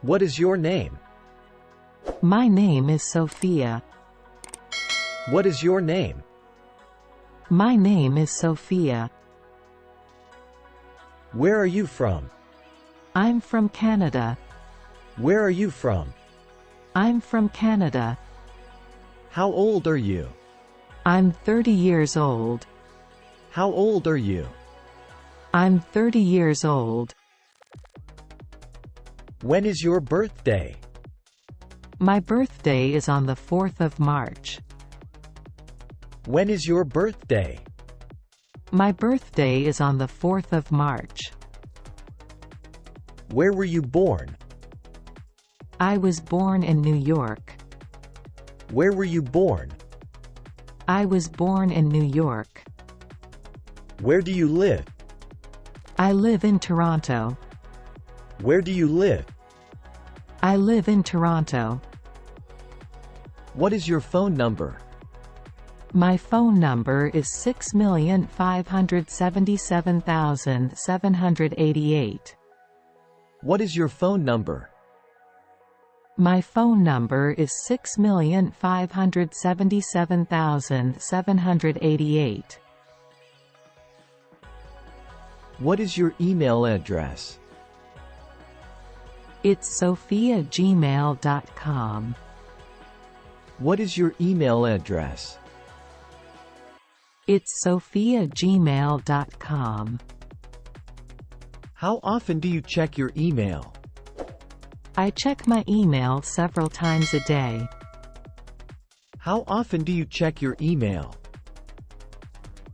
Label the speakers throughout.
Speaker 1: What is your name?
Speaker 2: My name is Sophia.
Speaker 1: What is your name?
Speaker 2: My name is Sophia.
Speaker 1: Where are you from?
Speaker 2: I'm from Canada.
Speaker 1: Where are you from?
Speaker 2: I'm from Canada.
Speaker 1: How old are you?
Speaker 2: I'm 30 years old.
Speaker 1: How old are you?
Speaker 2: I'm 30 years old.
Speaker 1: When is your birthday?
Speaker 2: My birthday is on the 4th of March.
Speaker 1: When is your birthday?
Speaker 2: My birthday is on the 4th of March.
Speaker 1: Where were you born?
Speaker 2: I was born in New York.
Speaker 1: Where were you born?
Speaker 2: I was born in New York.
Speaker 1: Where do you live?
Speaker 2: I live in Toronto.
Speaker 1: Where do you live?
Speaker 2: I live in Toronto.
Speaker 1: What is your phone number?
Speaker 2: My phone number is 6,577,788.
Speaker 1: What is your phone number?
Speaker 2: My phone number is 6,577,788.
Speaker 1: What is your email address?
Speaker 2: It's sophia@gmail.com.
Speaker 1: What is your email address?
Speaker 2: It's sophia@gmail.com.
Speaker 1: How often do you check your email?
Speaker 2: I check my email several times a day.
Speaker 1: How often do you check your email?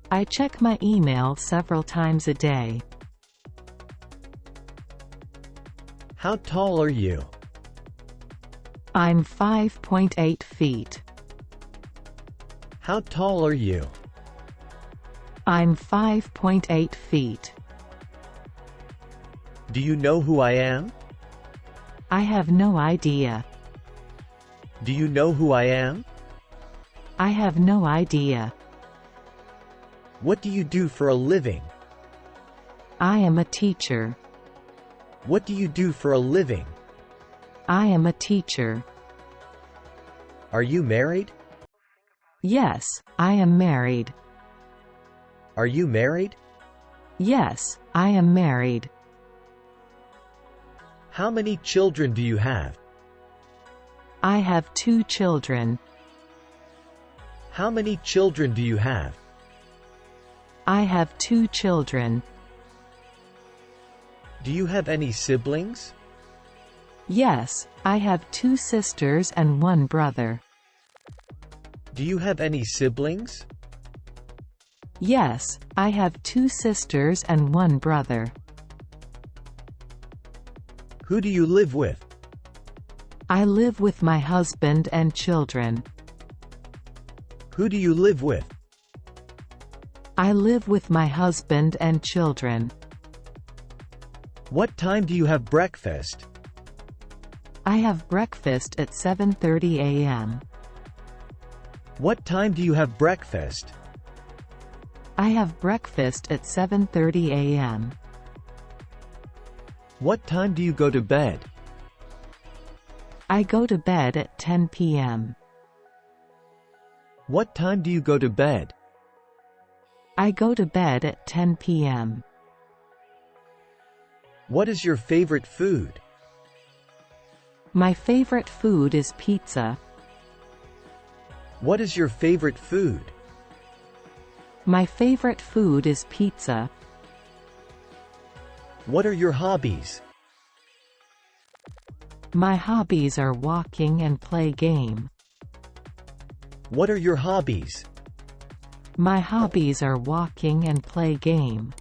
Speaker 2: I check my email several times a day.
Speaker 1: How tall are you?
Speaker 2: I'm 5.8 feet.
Speaker 1: How tall are you?
Speaker 2: I'm 5.8 feet.
Speaker 1: Do you know who I am?
Speaker 2: I have no idea.
Speaker 1: Do you know who I am?
Speaker 2: I have no idea.
Speaker 1: What do you do for a living?
Speaker 2: I am a teacher.
Speaker 1: What do you do for a living?
Speaker 2: I am a teacher.
Speaker 1: Are you married?
Speaker 2: Yes, I am married.
Speaker 1: Are you married?
Speaker 2: Yes, I am married.
Speaker 1: How many children do you have?
Speaker 2: I have 2 children.
Speaker 1: How many children do you have?
Speaker 2: I have 2 children.
Speaker 1: Do you have any siblings?
Speaker 2: Yes, I have 2 sisters and 1 brother.
Speaker 1: Do you have any siblings?
Speaker 2: Yes, I have 2 sisters and 1 brother.
Speaker 1: Who do you live with?
Speaker 2: I live with my husband and children.
Speaker 1: Who do you live with?
Speaker 2: I live with my husband and children.
Speaker 1: What time do you have breakfast?
Speaker 2: I have breakfast at 7:30 a.m.
Speaker 1: What time do you have breakfast?
Speaker 2: I have breakfast at 7:30 a.m.
Speaker 1: What time do you go to bed?
Speaker 2: I go to bed at 10 p.m.
Speaker 1: What time do you go to bed?
Speaker 2: I go to bed at 10 p.m.
Speaker 1: What is your favorite food?
Speaker 2: My favorite food is pizza.
Speaker 1: What is your favorite food?
Speaker 2: My favorite food is pizza.
Speaker 1: What are your hobbies?
Speaker 2: My hobbies are walking and play game.
Speaker 1: What are your hobbies?
Speaker 2: My hobbies are walking and play game.